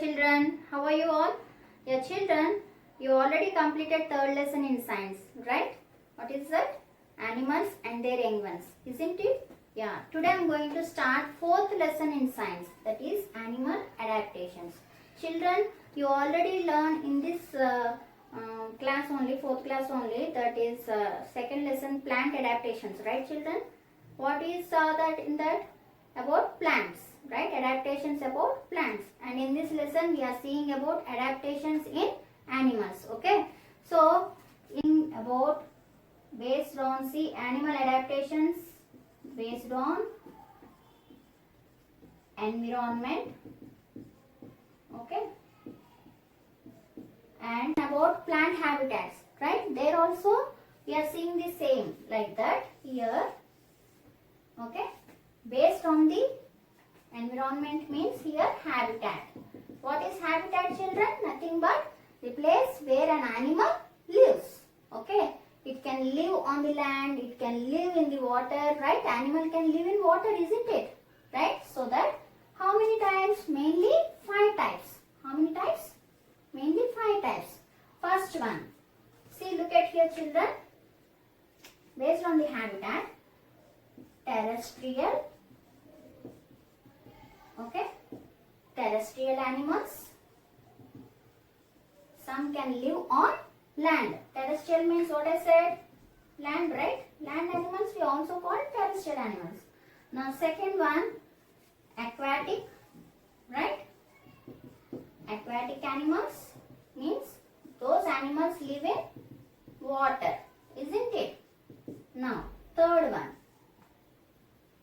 children, how are you all? Yeah children, you already completed third lesson in science, right? What is that? Animals and their young ones, isn't it? Yeah, today I am going to start fourth lesson in science, that is animal adaptations. Children, you already learned in this class only, fourth class only, that is second lesson plant adaptations, right children? What is that in that? About plants, right? Adaptations about plants. And in this lesson we are seeing about adaptations in animals, okay? So in about based on animal adaptations based on environment, okay, and about plant habitats, right? There also we are seeing the same like that here, okay. Based on the environment means here habitat. What is habitat children? Nothing but the place where an animal lives, okay. It can live on the land, it can live in the water, right? Animal can live in water, isn't it? Right? So that how many types? Mainly 5 types. How many types? Mainly 5 types. First one. See, look at here children. Based on the habitat, terrestrial, okay, terrestrial animals. Some can live on land. Terrestrial means what I said? Land, right? Land animals we also call terrestrial animals. Now second one, aquatic, right? Aquatic animals means those animals live in water, isn't it? Now third one.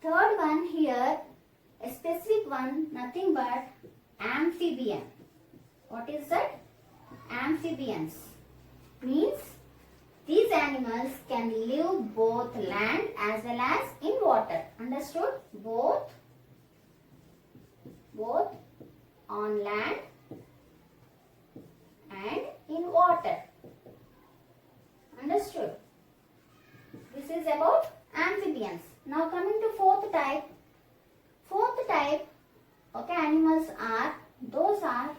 Third one here, a specific one, nothing but amphibian. What is that? Amphibians means these animals can live both land as well as in water. Understood? Both on land and in water. Understood? This is about amphibians. Now coming to fourth type. Fourth type, okay, animals are, those are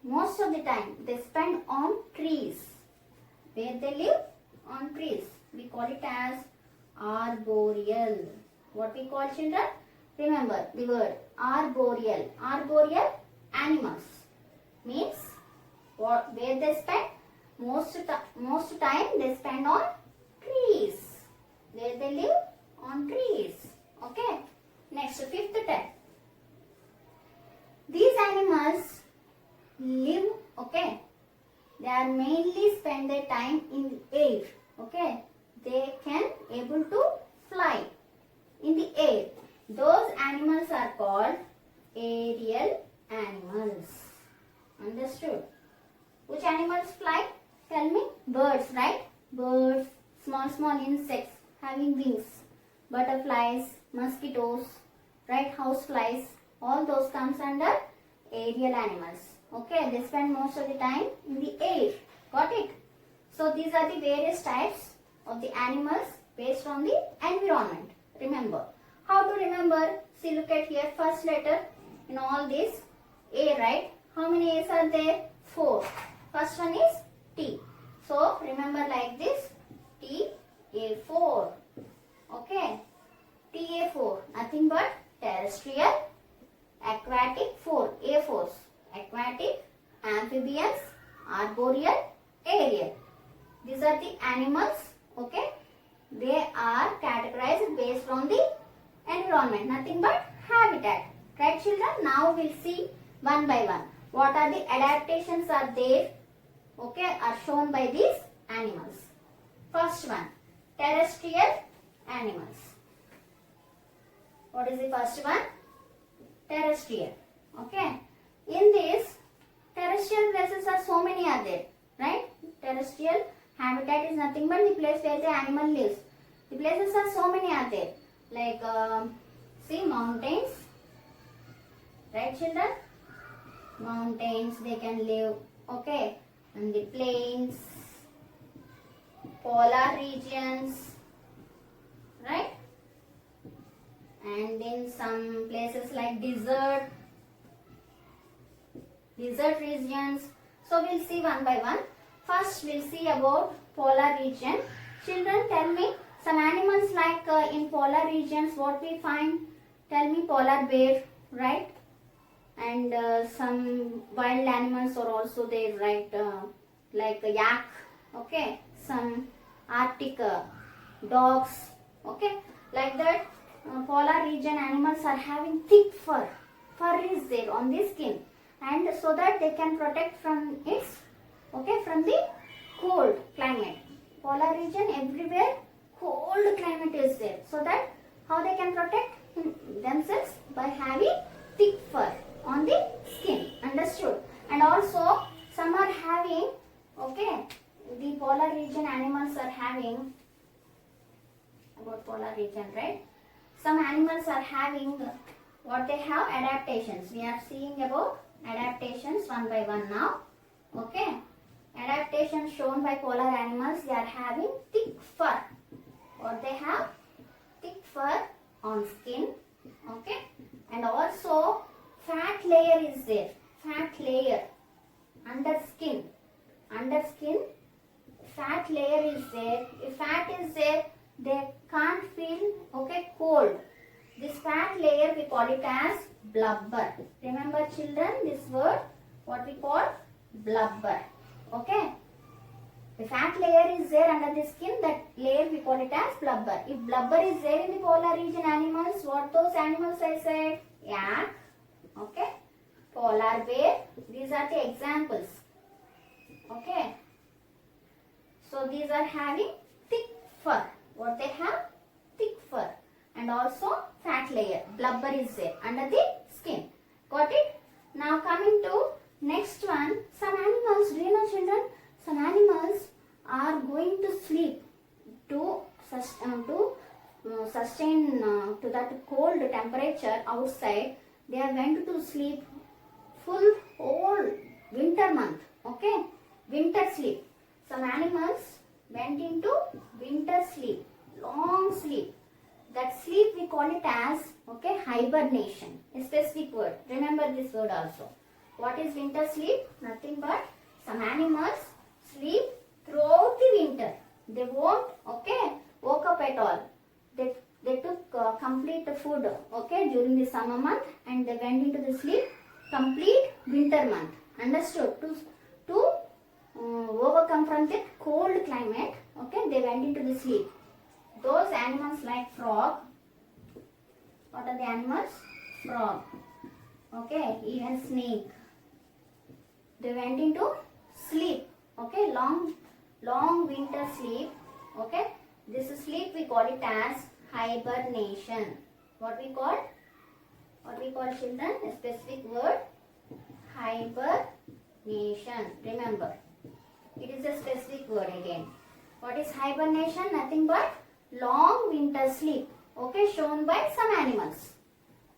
most of the time they spend on trees. Where they live? On trees. We call it as arboreal. What we call children? Remember the word arboreal. Arboreal animals means what, where they spend most time they spend on trees. Where they live? On trees. Okay. Next, fifth type. These animals live, okay, they are mainly spend their time in the air, okay. They can able to fly in the air. Those animals are called aerial animals. Understood? Which animals fly? Tell me. Birds, right? Birds, small insects having wings, butterflies, mosquitoes, right? Houseflies, all those comes under aerial animals. Okay, they spend most of the time in the air. Got it? So these are the various types of the animals based on the environment. Remember. How to remember? See, look at here. First letter in all this, A, right? How many A's are there? 4. First one is T. So remember like this. T, A4. Okay. TA4. Nothing but terrestrial, aquatic, 4. A4s. Aquatic, amphibians, arboreal, aerial. These are the animals, okay. They are categorized based on the environment, nothing but habitat. Right children? Now we'll see one by one. What are the adaptations are there, okay, are shown by these animals. First one, terrestrial animals. What is the first one? Terrestrial, okay. In this, terrestrial places are so many are there, right? Terrestrial habitat is nothing but the place where the animal lives. The places are so many are there. Like, see, mountains, right children? Mountains, they can live, okay. And the plains, polar regions, right? And in some places like desert, desert regions. So we'll see one by one. First we'll see about polar region. Children, tell me some animals like in polar regions what we find. Tell me. Polar bear, right? And some wild animals are also there, right? Like a yak, okay? Some Arctic dogs, okay? Like that, polar region animals are having thick fur. Fur is there on the skin, and so that they can protect from its, okay, from the cold climate. Polar region, everywhere cold climate is there, so that how they can protect themselves? By having thick fur on the skin. Understood? And also some are having, okay, the polar region animals are having, about polar region, right? Some animals are having what they have? Adaptations. We are seeing about adaptations one by one now. Okay, adaptations shown by polar animals. They are having thick fur. What they have? Thick fur on skin. Okay, and also fat layer is there. Fat layer under skin. Under skin, fat layer is there. If fat is there, they can't feel, okay, cold. This fat layer we call it as blubber. Remember children, this word what we call blubber. Okay. The fat layer is there under the skin, that layer we call it as blubber. If blubber is there in the polar region animals, what those animals I said? Yak, okay, polar bear. These are the examples. Okay. So these are having thick fur. What they have? Thick fur. And also fat layer. Blubber is there under the skin. Got it? Now coming to next one. Some animals, do you know children? Some animals are going to sleep to sustain to that cold temperature outside. They are going to sleep full whole winter month. Okay, winter sleep. Some animals went into winter sleep, long sleep. That sleep we call it as, okay, hibernation. A specific word. Remember this word also. What is winter sleep? Nothing but some animals sleep throughout the winter. They won't, okay, woke up at all. They took complete food, okay, during the summer month, and they went into the sleep complete winter month. Understood? To overcome from the cold climate, okay, they went into the sleep. Those animals like frog. What are the animals? Frog. Okay, even snake. They went into sleep. Okay, long winter sleep. Okay, this sleep we call it as hibernation. What we call children? A specific word. Hibernation. Remember, it is a specific word again. What is hibernation? Nothing but long winter sleep. Okay, shown by some animals.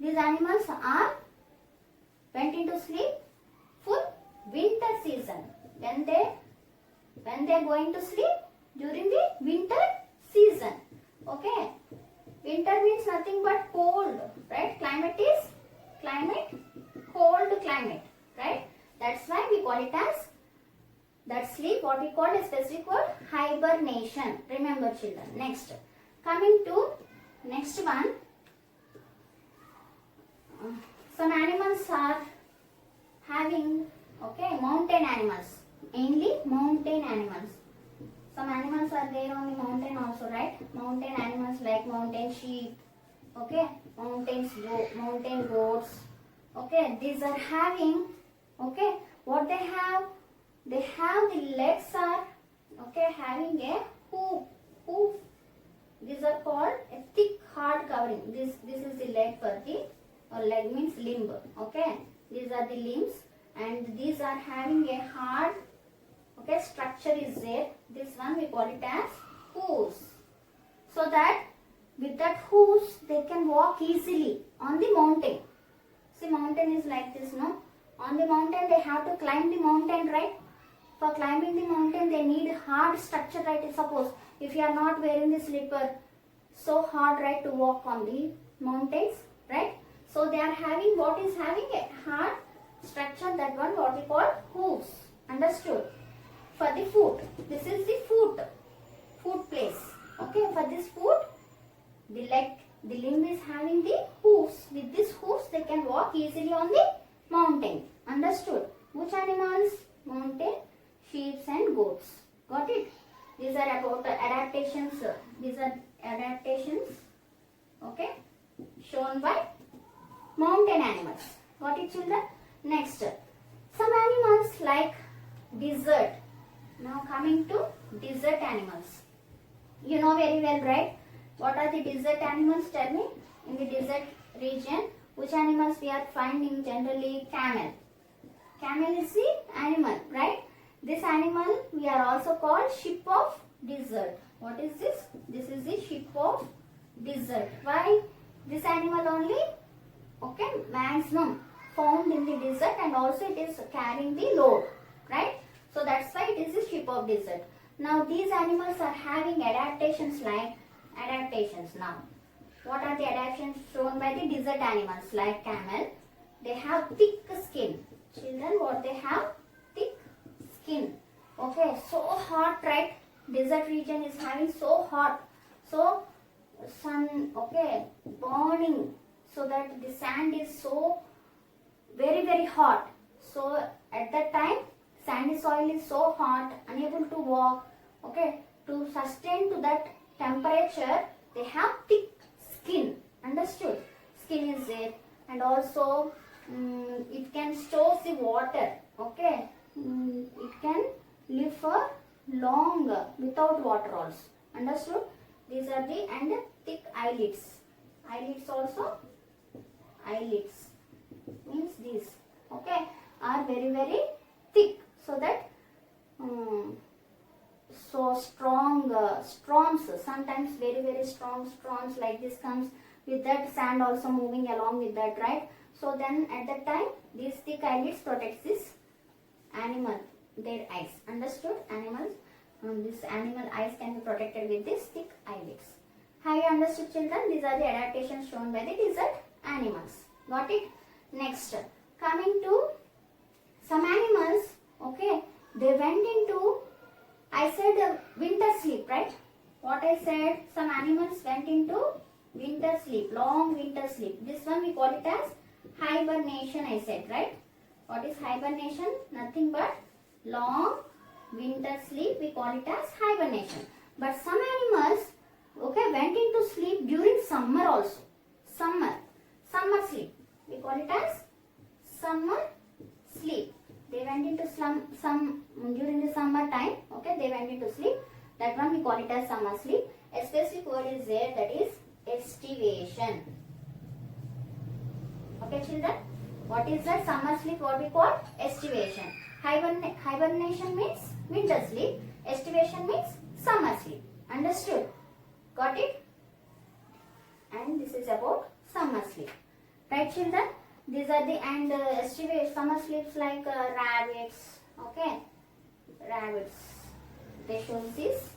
These animals are went into sleep full winter season. When they going to sleep during the winter season. Okay, winter means nothing but cold, right? Climate is cold climate, right? That's why we call it as that sleep, what we call a specific word, hibernation. Remember children. Next, coming to next one. Some animals are having, okay, mountain animals. Mainly mountain animals. Some animals are there on the mountain also, right? Mountain animals like mountain sheep, okay, mountain goats. Okay, these are having, okay, what they have? They have the legs are, okay, having a hoof. These are called a thick hard covering. This is the leg for the, or leg means limb. Okay, these are the limbs, and these are having a hard, okay, structure is there. This one we call it as hooves. So that with that hooves they can walk easily on the mountain. See, mountain is like this, no? On the mountain they have to climb the mountain, right? For climbing the mountain they need hard structure, right? Suppose if you are not wearing the slipper, so hard, right, to walk on the mountains, right? So they are having, what is having a hard structure, that one what we call hooves. Understood? For the foot, this is the foot place. Okay, for this foot, the limb is having the hooves. With these hooves, they can walk easily on the mountain. Understood? Which animals? Mountain, sheep and goats. Got it? These are about adaptations. These are adaptations. Okay, shown by mountain animals. Got it, children? Next, some animals like desert. Now coming to desert animals. You know very well, right? What are the desert animals? Tell me. In the desert region, which animals we are finding generally? Camel. Camel is the animal, right? This animal we are also called ship of desert. What is this? This is the ship of desert. Why? This animal only, okay, maximum found in the desert, and also it is carrying the load, right? So that's why it is the ship of desert. Now these animals are having adaptations like adaptations. Now what are the adaptations shown by the desert animals like camel? They have thick skin. Children, what they have? Thick skin. Okay, so hot, right? Desert region is having so hot. So sun, okay, burning, so that the sand is so very hot. So at that time, sandy soil is so hot, unable to walk. Okay, to sustain to that temperature, they have thick skin. Understood? Skin is there, and also it can store the water. Okay, it can live for long without water also. Understood? These are the, and thick eyelids. Eyelids also, eyelids means these, okay, are very thick, so that so strong storms, sometimes very strong storms like this comes, with that sand also moving along with that, right? So then at that time, these thick eyelids protects this animal, their eyes. Understood? Animals, this animal eyes can be protected with these thick eyelids. Have you understood, children? These are the adaptations shown by the desert animals. Got it? Next, coming to some animals, okay, they went into, I said winter sleep, right? What I said, some animals went into winter sleep, long winter sleep. This one we call it as hibernation, I said, right? What is hibernation? Nothing but long winter sleep, we call it as hibernation. But some animals, okay, went into sleep during summer also. Summer sleep. We call it as summer sleep. They went into during the summer time, okay, they went into sleep. That one we call it as summer sleep. A specific word is there, that is estivation. Okay, children? What is that summer sleep? What we call estivation. Hibernation means winter sleep. Estivation means summer sleep. Understood? Got it? And this is about summer sleep. Right, children? These are the, and estivation, summer sleeps like rabbits. Okay? Rabbits. They show this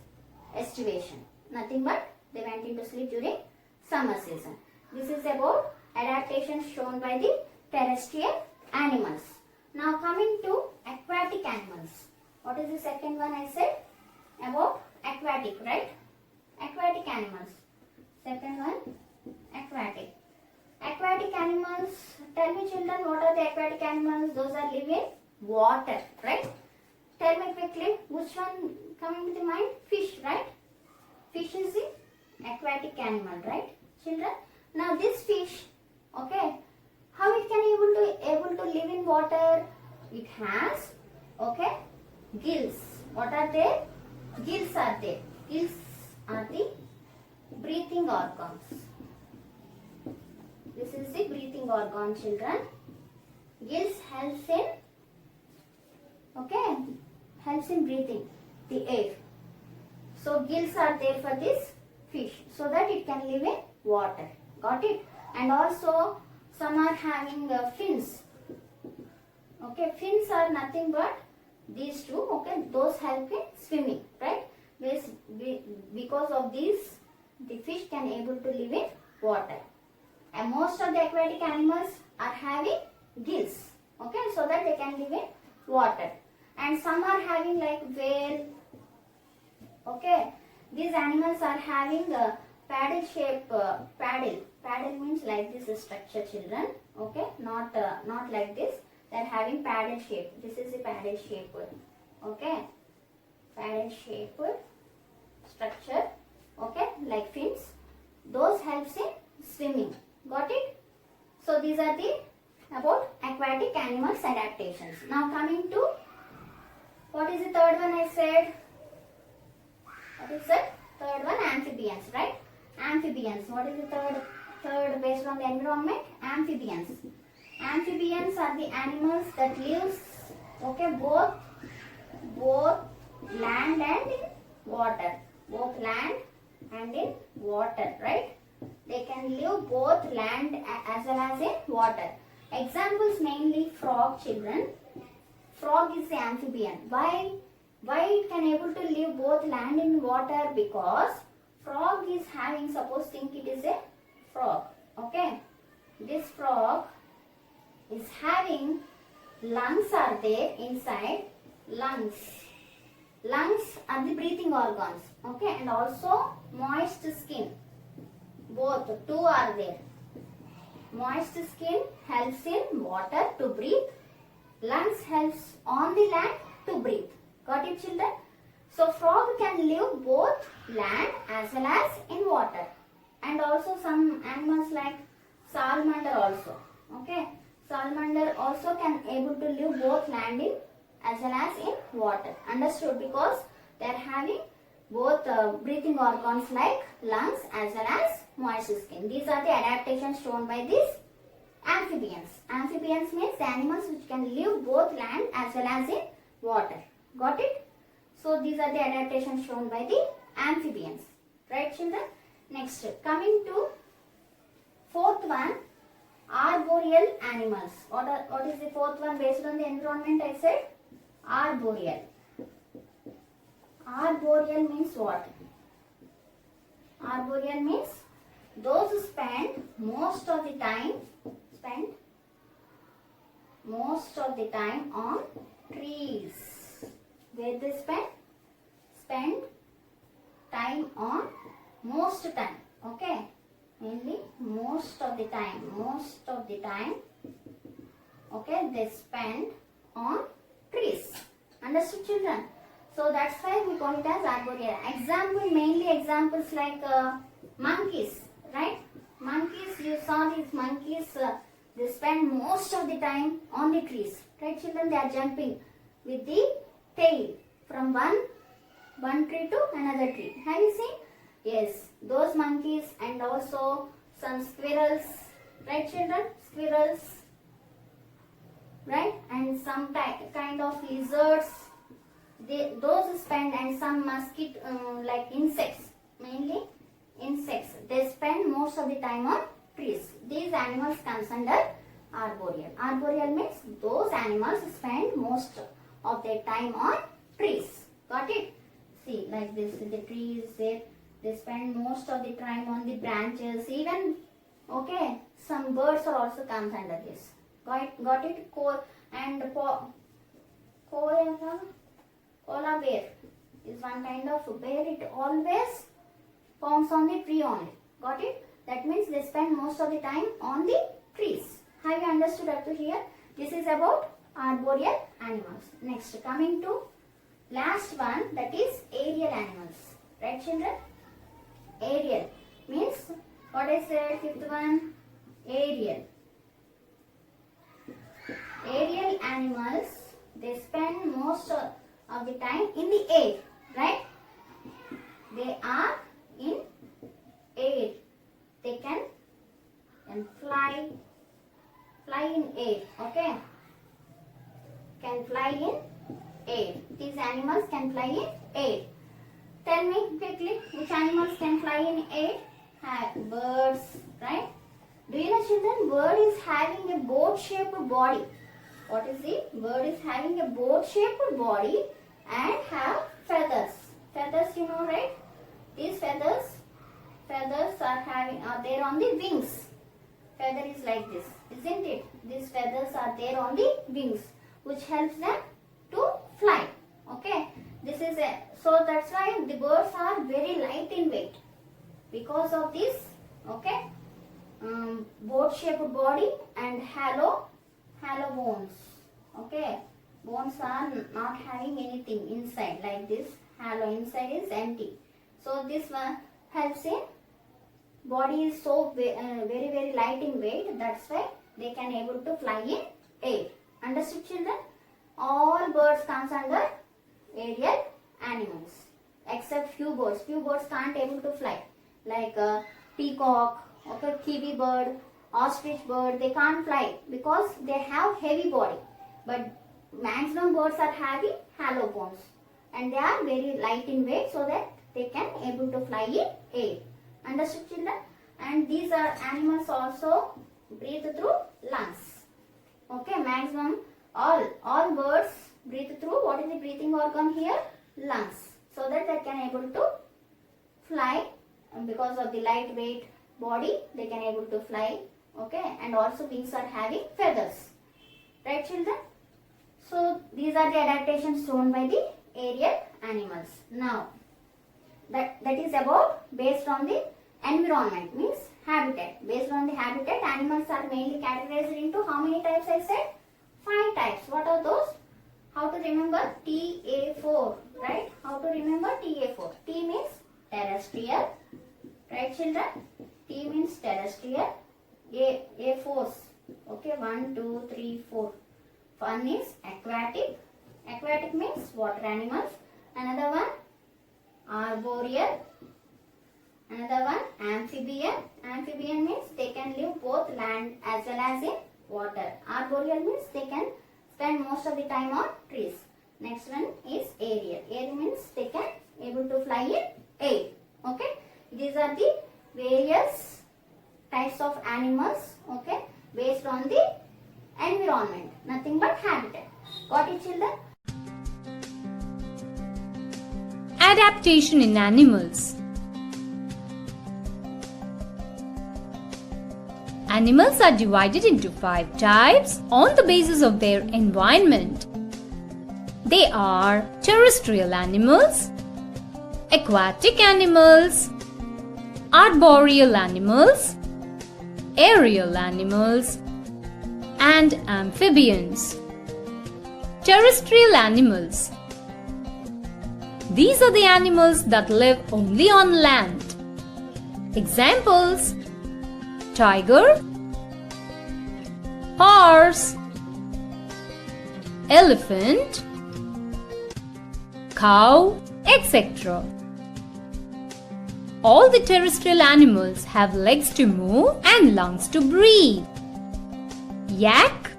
estivation. Nothing but they went into sleep during summer season. This is about adaptations shown by the terrestrial animals. Now coming to aquatic animals. What is the second one I said? About aquatic, right? Aquatic animals. Second one, aquatic. Aquatic animals, tell me, children, what are the aquatic animals? Those are live in water, right? Tell me quickly, which one coming to the mind? Fish, right? Fish is the aquatic animal, right, children? Now this fish, okay, how it can able to live in water? It has, okay, gills. What are they? Gills are there. Gills are the breathing organs. This is the breathing organ, children. Gills helps in, okay, helps in breathing the air. So gills are there for this fish, so that it can live in water. Got it? And also some are having fins. Okay, fins are nothing but these two. Okay, those help in swimming, right? Because of these, the fish can able to live in water. And most of the aquatic animals are having gills. Okay, so that they can live in water. And some are having like whale. Okay, these animals are having a paddle shape paddle. Paddle means like this structure, children. Okay, not like this. They are having paddle shape. This is the paddle shape. Okay, paddle shape structure. Okay, like fins. Those helps in swimming. Got it? So these are the about aquatic animals adaptations. Now coming to what is the third one I said? What is the third one? Amphibians, right? Amphibians. What is the third based on the environment? Amphibians. Amphibians are the animals that lives, okay, both land and in water. Both land and in water, right? They can live both land as well as in water. Examples mainly frog, children. Frog is the amphibian. Why it can able to live both land and water? Because frog is having, suppose think it is a frog. Okay. This frog is having lungs are there inside. Lungs are the breathing organs. Okay. And also moist skin. Both two are there. Moist skin helps in water to breathe. Lungs helps on the land to breathe. Got it, children? So frog can live both land as well as in water. And also some animals like salamander also. Okay. Salamander also can able to live both land in as well as in water. Understood? Because they are having both breathing organs like lungs as well as moist skin. These are the adaptations shown by these amphibians. Amphibians means the animals which can live both land as well as in water. Got it? So these are the adaptations shown by the amphibians. Right, children? Next, coming to fourth one, arboreal animals. What is the fourth one based on the environment I said? Arboreal. Arboreal means what? Arboreal means those who spend most of the time on trees. Where they spend time on most time. Okay, mainly most of the time. Okay, they spend on trees. Understood, children? So that's why we call it as arboreal. Mainly examples like monkeys, right? Monkeys, you saw these monkeys, they spend most of the time on the trees. Right, children? They are jumping with the tail from one tree to another tree. Have you seen? Yes, those monkeys and also some squirrels. Right, children? Squirrels. Right? And some kind of lizards. Those spend, and some mosquito like insects, mainly insects. They spend most of the time on trees. These animals comes under arboreal. Arboreal means those animals spend most of their time on trees. Got it? See, like this, the trees, they spend most of the time on the branches. Even, okay, some birds are also comes under this. Got it? Koala bear is one kind of bear. It always forms on the tree only. Got it? That means they spend most of the time on the trees. Have you understood up to here? This is about arboreal animals. Next, coming to last one, that is aerial animals. Right, children? Aerial means what I said, fifth one, aerial. Aerial animals, they spend most of the time in the air, right? They are in air. They can fly in air, okay? Can fly in air. These animals can fly in air. Tell me quickly, which animals can fly in air? Birds, right? Do you know, children, bird is having a boat-shaped body. What is it? Bird is having a boat-shaped body and have feathers. Feathers, you know, right? These feathers are there on the wings. Feather is like this. isn't it? These feathers are there on the wings, which helps them to fly. Okay, this is a, so that's why the birds are very light in weight because of this. Okay, boat-shaped body and hollow bones. Okay, bones are not having anything inside like this. Hollow inside is empty. So this one helps in body is so very light in weight. That's why they can able to fly in air. Understood, children? All birds comes under aerial animals except few birds. Few birds can't able to fly like peacock, okay, kiwi bird, ostrich bird. They can't fly because they have heavy body. But maximum birds are having hollow bones and they are very light in weight, so that they can able to fly in air. Understood, children? And these are animals also breathe through lungs. Okay, maximum all birds breathe through, what is the breathing organ here? Lungs. So that they can able to fly, and because of the lightweight body they can able to fly. Okay, and also wings are having feathers. Right, children? So these are the adaptations shown by the aerial animals. Now that is about based on the environment, means habitat. Based on the habitat, animals are mainly categorized into how many types I said? 5 types. What are those? How to remember? TA4, right? How to remember TA4? T means terrestrial, right, children? T means terrestrial. A force. Okay, 1, 2, 3, 4. One is aquatic. Aquatic means water animals. Another one arboreal. Another one amphibian. Amphibian means they can live both land as well as in water. Arboreal means they can spend most of the time on trees. Next one is aerial. Aerial means they can able to fly in air. Okay, these are the various types of animals. Okay, based on the environment, nothing but habitat. Got it, children? Adaptation in animals. Animals are divided into 5 types on the basis of their environment. They are terrestrial animals, aquatic animals, arboreal animals, aerial animals, and amphibians. Terrestrial animals. These are the animals that live only on land. Examples: tiger, horse, elephant, cow, etc. All the terrestrial animals have legs to move and lungs to breathe. Yak,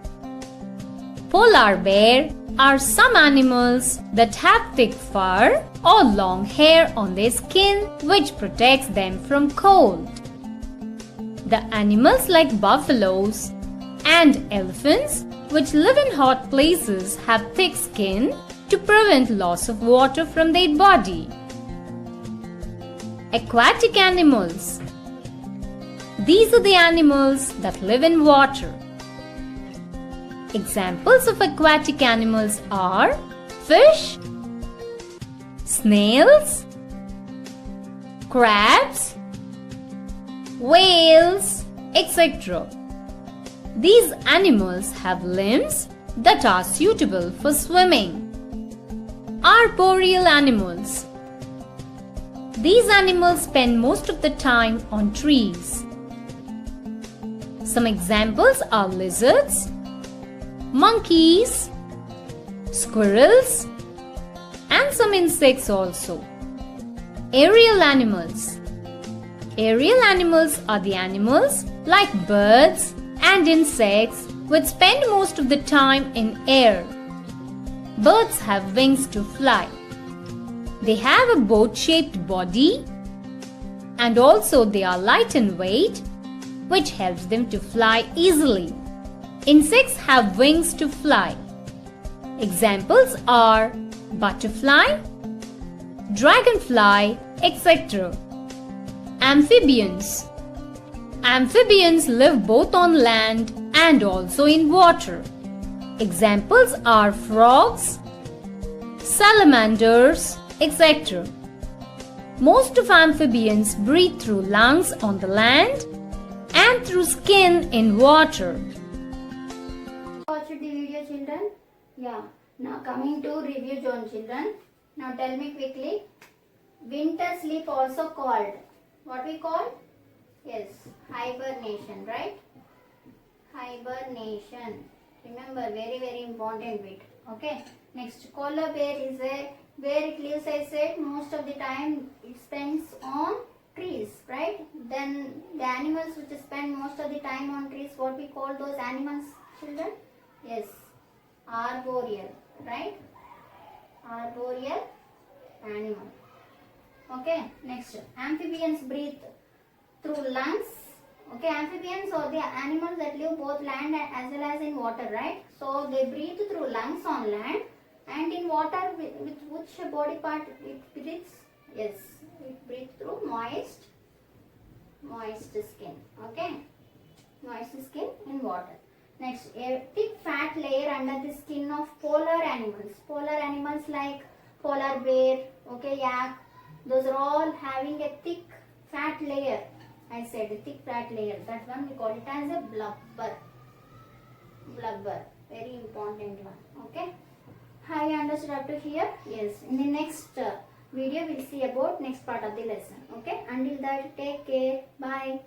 polar bear are some animals that have thick fur or long hair on their skin which protects them from cold. The animals like buffaloes and elephants, which live in hot places, have thick skin to prevent loss of water from their body. Aquatic animals. These are the animals that live in water. Examples of aquatic animals are fish, snails, crabs, whales, etc. These animals have limbs that are suitable for swimming. Arboreal animals. These animals spend most of the time on trees. Some examples are lizards, monkeys, squirrels, and some insects also. Aerial animals. Aerial animals are the animals like birds and insects which spend most of the time in air. Birds have wings to fly. They have a boat-shaped body and also they are light in weight, which helps them to fly easily. Insects have wings to fly. Examples are butterfly, dragonfly, etc. Amphibians. Amphibians live both on land and also in water. Examples are frogs, salamanders, etc. Most of amphibians breathe through lungs on the land and through skin in water. Watch the video, children. Yeah. Now coming to review zone, children. Now tell me quickly. Winter sleep also called. What we call? Yes, hibernation, right? Hibernation. Remember, very important bit. Okay. Next, koala bear is where it lives. I said most of the time it spends on trees, right? Then the animals which spend most of the time on trees, what we call those animals, children? Yes, arboreal, right? Arboreal animal. Okay. Next, amphibians breathe through lungs. Okay, amphibians are the animals that live both land as well as in water, right? So they breathe through lungs on land, and in water with which body part it breathes? Yes, it breathes through moist skin. Okay, moist skin in water. Next, a thick fat layer under the skin of polar animals. Polar animals like polar bear, okay, yak, those are all having a thick fat layer. I said a thick fat layer. That one we call it as a blubber. Blubber. Very important one. Okay. Have you understood up to here? Yes. In the next video, we'll see about next part of the lesson. Okay. Until that, take care. Bye.